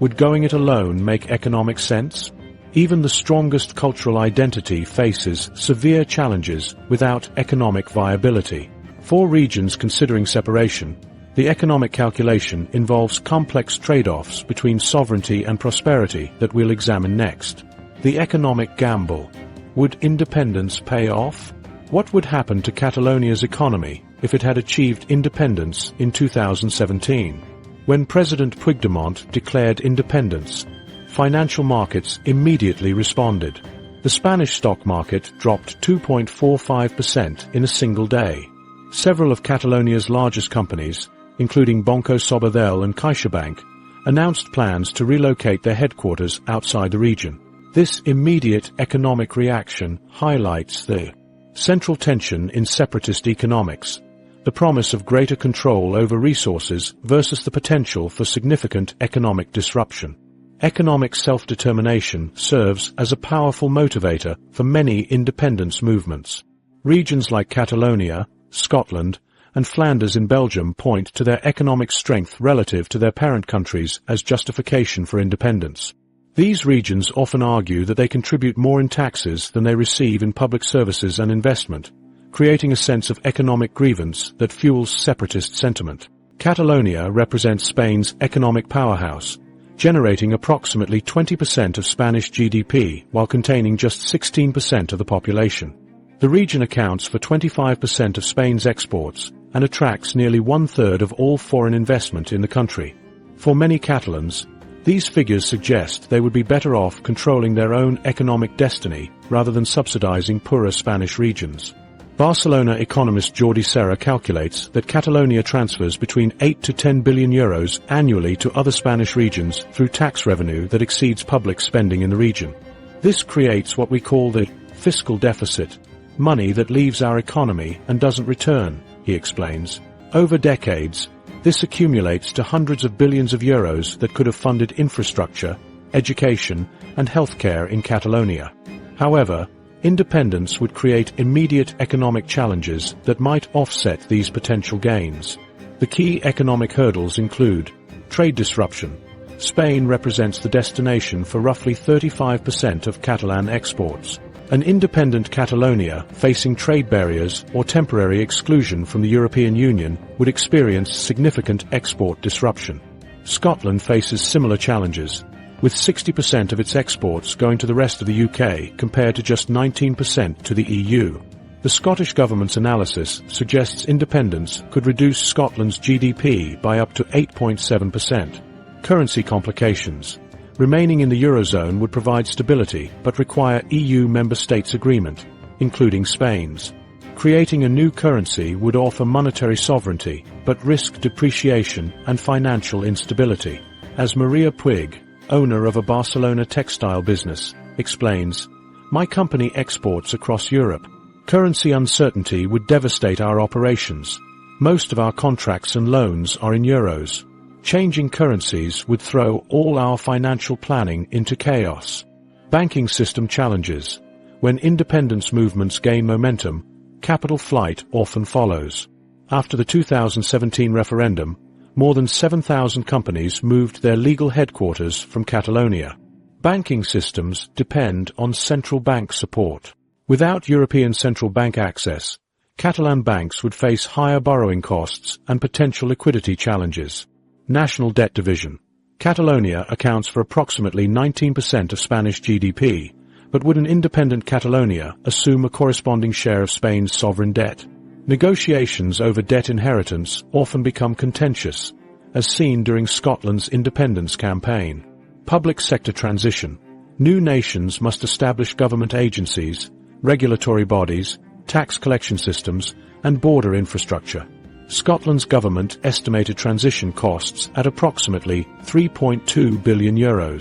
Would going it alone make economic sense? Even the strongest cultural identity faces severe challenges without economic viability. For regions considering separation, the economic calculation involves complex trade-offs between sovereignty and prosperity that we'll examine next. The economic gamble. Would independence pay off? What would happen to Catalonia's economy if it had achieved independence in 2017? When President Puigdemont declared independence, financial markets immediately responded. The Spanish stock market dropped 2.45% in a single day. Several of Catalonia's largest companies, including Banco Sabadell and CaixaBank, announced plans to relocate their headquarters outside the region. This immediate economic reaction highlights the central tension in separatist economics, the promise of greater control over resources versus the potential for significant economic disruption. Economic self-determination serves as a powerful motivator for many independence movements. Regions like Catalonia, Scotland, and Flanders in Belgium point to their economic strength relative to their parent countries as justification for independence. These regions often argue that they contribute more in taxes than they receive in public services and investment, creating a sense of economic grievance that fuels separatist sentiment. Catalonia represents Spain's economic powerhouse, generating approximately 20% of Spanish GDP while containing just 16% of the population. The region accounts for 25% of Spain's exports and attracts nearly one-third of all foreign investment in the country. For many Catalans, these figures suggest they would be better off controlling their own economic destiny rather than subsidizing poorer Spanish regions. Barcelona economist Jordi Serra calculates that Catalonia transfers between 8 to 10 billion euros annually to other Spanish regions through tax revenue that exceeds public spending in the region. This creates what we call the fiscal deficit, money that leaves our economy and doesn't return, he explains. Over decades, this accumulates to hundreds of billions of euros that could have funded infrastructure, education, and healthcare in Catalonia. However, independence would create immediate economic challenges that might offset these potential gains. The key economic hurdles include trade disruption. Spain represents the destination for roughly 35% of Catalan exports. An independent Catalonia facing trade barriers or temporary exclusion from the European Union would experience significant export disruption. Scotland faces similar challenges, with 60% of its exports going to the rest of the UK compared to just 19% to the EU. The Scottish government's analysis suggests independence could reduce Scotland's GDP by up to 8.7%. Currency complications. Remaining in the Eurozone would provide stability but require EU member states' agreement, including Spain's. Creating a new currency would offer monetary sovereignty but risk depreciation and financial instability. As Maria Puig, owner of a Barcelona textile business, explains, "My company exports across Europe. Currency uncertainty would devastate our operations. Most of our contracts and loans are in euros. Changing currencies would throw all our financial planning into chaos." Banking system challenges. When independence movements gain momentum, capital flight often follows. After the 2017 referendum, more than 7,000 companies moved their legal headquarters from Catalonia. Banking systems depend on central bank support. Without European Central Bank access, Catalan banks would face higher borrowing costs and potential liquidity challenges. National debt division. Catalonia accounts for approximately 19% of Spanish GDP, but would an independent Catalonia assume a corresponding share of Spain's sovereign debt? Negotiations over debt inheritance often become contentious, as seen during Scotland's independence campaign. Public sector transition. New nations must establish government agencies, regulatory bodies, tax collection systems, and border infrastructure. Scotland's government estimated transition costs at approximately €3.2 billion.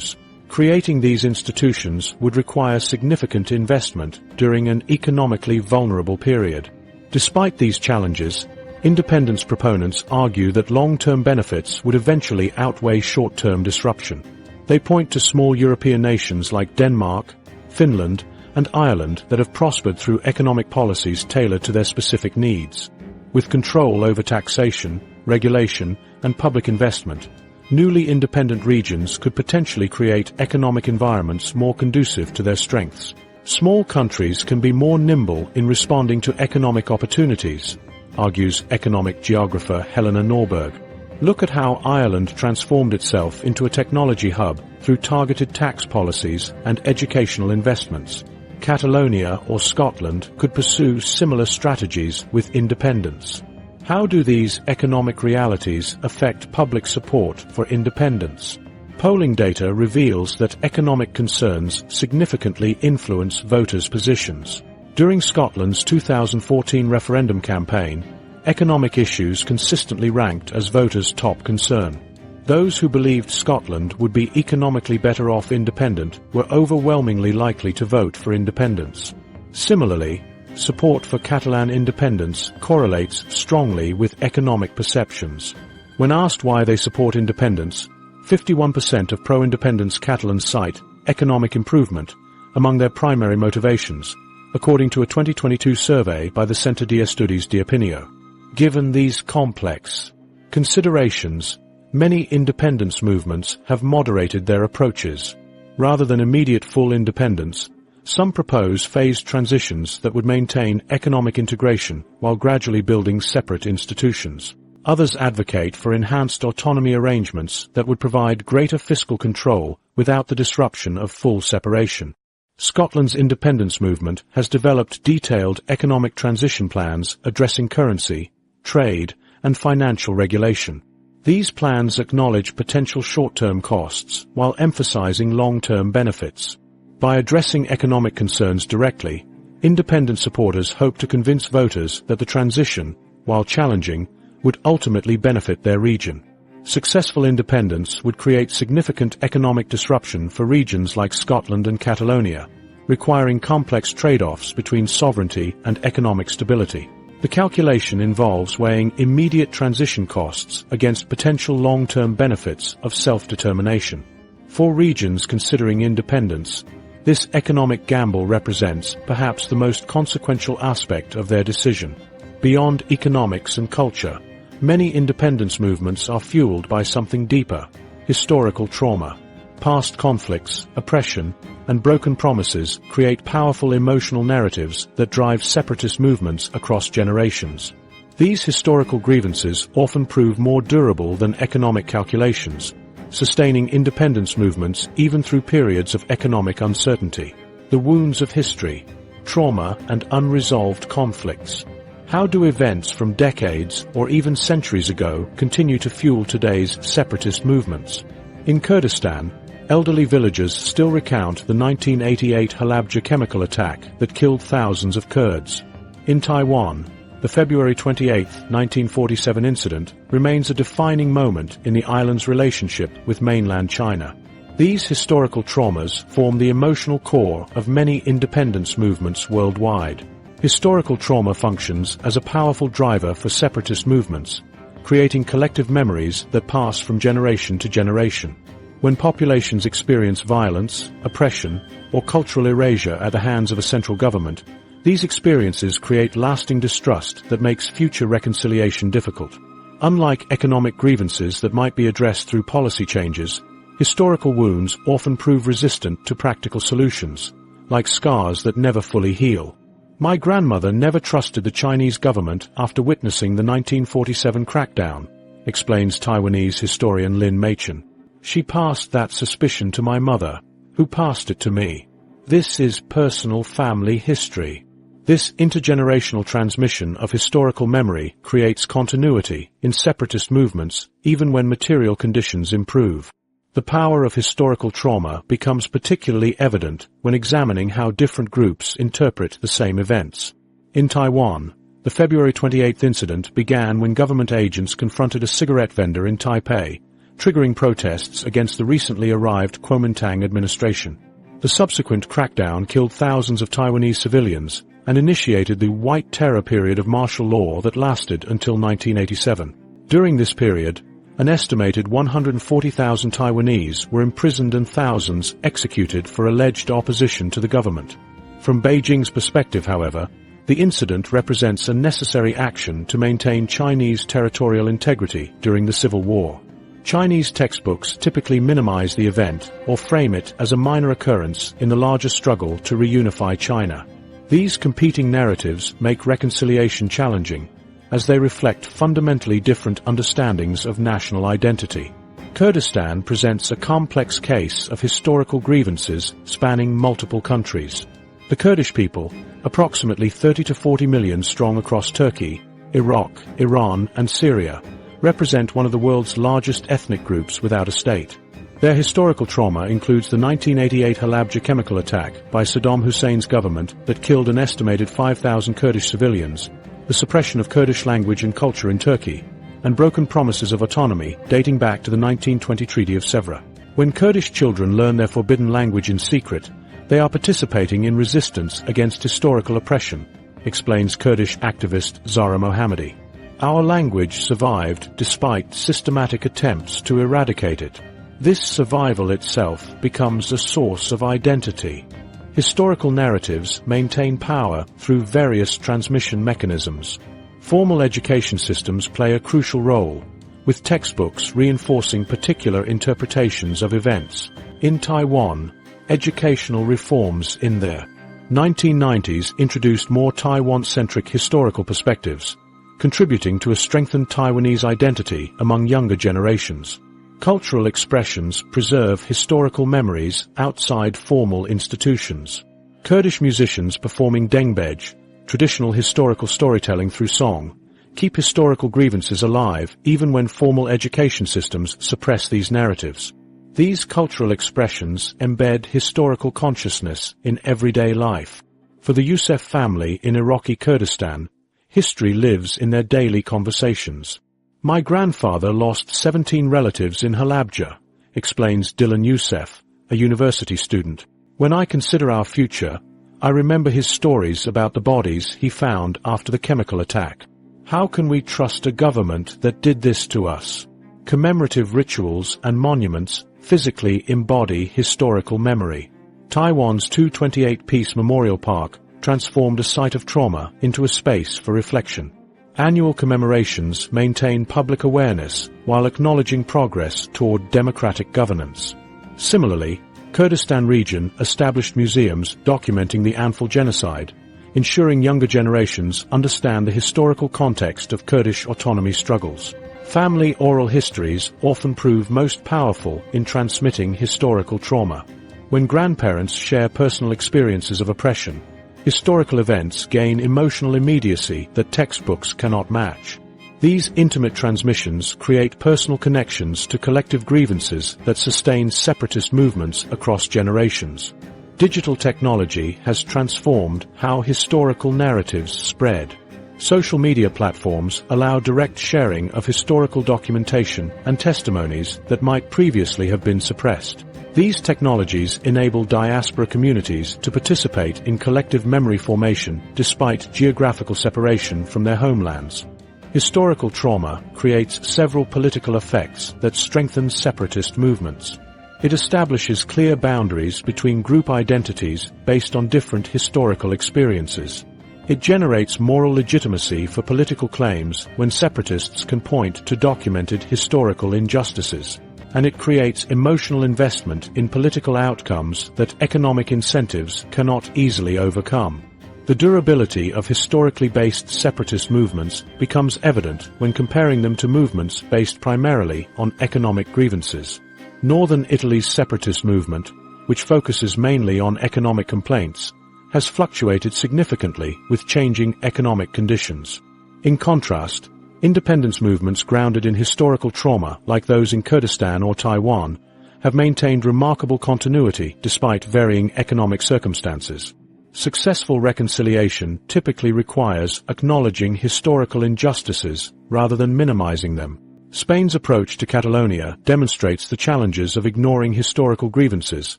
Creating these institutions would require significant investment during an economically vulnerable period. Despite these challenges, independence proponents argue that long-term benefits would eventually outweigh short-term disruption. They point to small European nations like Denmark, Finland, and Ireland that have prospered through economic policies tailored to their specific needs. With control over taxation, regulation, and public investment, newly independent regions could potentially create economic environments more conducive to their strengths. Small countries can be more nimble in responding to economic opportunities, argues economic geographer Helena Norberg. Look at how Ireland transformed itself into a technology hub through targeted tax policies and educational investments. Catalonia or Scotland could pursue similar strategies with independence. How do these economic realities affect public support for independence? Polling data reveals that economic concerns significantly influence voters' positions. During Scotland's 2014 referendum campaign, economic issues consistently ranked as voters' top concern. Those who believed Scotland would be economically better off independent were overwhelmingly likely to vote for independence. Similarly, support for Catalan independence correlates strongly with economic perceptions. When asked why they support independence, 51% of pro-independence Catalans cite economic improvement among their primary motivations, according to a 2022 survey by the Centre d'Estudis d'Opinió. Given these complex considerations, many independence movements have moderated their approaches. Rather than immediate full independence, some propose phased transitions that would maintain economic integration while gradually building separate institutions. Others advocate for enhanced autonomy arrangements that would provide greater fiscal control without the disruption of full separation. Scotland's independence movement has developed detailed economic transition plans addressing currency, trade, and financial regulation. These plans acknowledge potential short-term costs while emphasizing long-term benefits. By addressing economic concerns directly, independent supporters hope to convince voters that the transition, while challenging, would ultimately benefit their region. Successful independence would create significant economic disruption for regions like Scotland and Catalonia, requiring complex trade-offs between sovereignty and economic stability. The calculation involves weighing immediate transition costs against potential long-term benefits of self-determination. For regions considering independence, this economic gamble represents perhaps the most consequential aspect of their decision. Beyond economics and culture, many independence movements are fueled by something deeper: historical trauma. Past conflicts, oppression, and broken promises create powerful emotional narratives that drive separatist movements across generations. These historical grievances often prove more durable than economic calculations, sustaining independence movements even through periods of economic uncertainty. The wounds of history, trauma, and unresolved conflicts. How do events from decades or even centuries ago continue to fuel today's separatist movements? In Kurdistan, elderly villagers still recount the 1988 Halabja chemical attack that killed thousands of Kurds. In Taiwan, the February 28, 1947 incident remains a defining moment in the island's relationship with mainland China. These historical traumas form the emotional core of many independence movements worldwide. Historical trauma functions as a powerful driver for separatist movements, creating collective memories that pass from generation to generation. When populations experience violence, oppression, or cultural erasure at the hands of a central government, these experiences create lasting distrust that makes future reconciliation difficult. Unlike economic grievances that might be addressed through policy changes, historical wounds often prove resistant to practical solutions, like scars that never fully heal. My grandmother never trusted the Chinese government after witnessing the 1947 crackdown, explains Taiwanese historian Lin Machen. She passed that suspicion to my mother, who passed it to me. This is personal family history. This intergenerational transmission of historical memory creates continuity in separatist movements even when material conditions improve. The power of historical trauma becomes particularly evident when examining how different groups interpret the same events. In Taiwan, the February 28 incident began when government agents confronted a cigarette vendor in Taipei, triggering protests against the recently arrived Kuomintang administration. The subsequent crackdown killed thousands of Taiwanese civilians and initiated the White Terror period of martial law that lasted until 1987. During this period, an estimated 140,000 Taiwanese were imprisoned and thousands executed for alleged opposition to the government. From Beijing's perspective, however, the incident represents a necessary action to maintain Chinese territorial integrity during the Civil War. Chinese textbooks typically minimize the event or frame it as a minor occurrence in the larger struggle to reunify China. These competing narratives make reconciliation challenging, as they reflect fundamentally different understandings of national identity. Kurdistan presents a complex case of historical grievances spanning multiple countries. The Kurdish people, approximately 30 to 40 million strong across Turkey, Iraq, Iran, and Syria, represent one of the world's largest ethnic groups without a state. Their historical trauma includes the 1988 Halabja chemical attack by Saddam Hussein's government that killed an estimated 5,000 Kurdish civilians, the suppression of Kurdish language and culture in Turkey, and broken promises of autonomy dating back to the 1920 Treaty of Sèvres. When Kurdish children learn their forbidden language in secret, they are participating in resistance against historical oppression, explains Kurdish activist Zahra Mohammadi. Our language survived despite systematic attempts to eradicate it. This survival itself becomes a source of identity. Historical narratives maintain power through various transmission mechanisms. Formal education systems play a crucial role, with textbooks reinforcing particular interpretations of events. In Taiwan, educational reforms in the 1990s introduced more Taiwan-centric historical perspectives, contributing to a strengthened Taiwanese identity among younger generations. Cultural expressions preserve historical memories outside formal institutions. Kurdish musicians performing dengbej, traditional historical storytelling through song, keep historical grievances alive even when formal education systems suppress these narratives. These cultural expressions embed historical consciousness in everyday life. For the Youssef family in Iraqi Kurdistan, history lives in their daily conversations. My grandfather lost 17 relatives in Halabja, explains Dylan Youssef, a university student. When I consider our future, I remember his stories about the bodies he found after the chemical attack. How can we trust a government that did this to us? Commemorative rituals and monuments physically embody historical memory. Taiwan's 228 Peace Memorial Park transformed a site of trauma into a space for reflection. Annual commemorations maintain public awareness while acknowledging progress toward democratic governance. Similarly, Kurdistan region established museums documenting the Anfal genocide, ensuring younger generations understand the historical context of Kurdish autonomy struggles. Family oral histories often prove most powerful in transmitting historical trauma. When grandparents share personal experiences of oppression, historical events gain emotional immediacy that textbooks cannot match. These intimate transmissions create personal connections to collective grievances that sustain separatist movements across generations. Digital technology has transformed how historical narratives spread. Social media platforms allow direct sharing of historical documentation and testimonies that might previously have been suppressed. These technologies enable diaspora communities to participate in collective memory formation despite geographical separation from their homelands. Historical trauma creates several political effects that strengthen separatist movements. It establishes clear boundaries between group identities based on different historical experiences. It generates moral legitimacy for political claims when separatists can point to documented historical injustices. And it creates emotional investment in political outcomes that economic incentives cannot easily overcome. The durability of historically based separatist movements becomes evident when comparing them to movements based primarily on economic grievances. Northern Italy's separatist movement, which focuses mainly on economic complaints, has fluctuated significantly with changing economic conditions. In contrast, independence movements grounded in historical trauma, like those in Kurdistan or Taiwan, have maintained remarkable continuity despite varying economic circumstances. Successful reconciliation typically requires acknowledging historical injustices rather than minimizing them. Spain's approach to Catalonia demonstrates the challenges of ignoring historical grievances,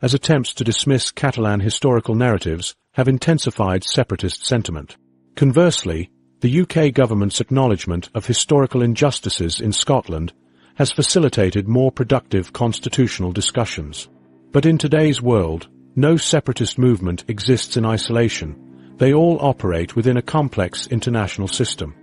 as attempts to dismiss Catalan historical narratives have intensified separatist sentiment. Conversely, the UK government's acknowledgement of historical injustices in Scotland has facilitated more productive constitutional discussions. But in today's world, no separatist movement exists in isolation. They all operate within a complex international system.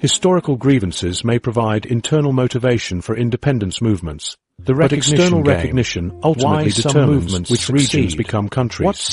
Historical grievances may provide internal motivation for independence movements. But external recognition ultimately determines which regions become countries.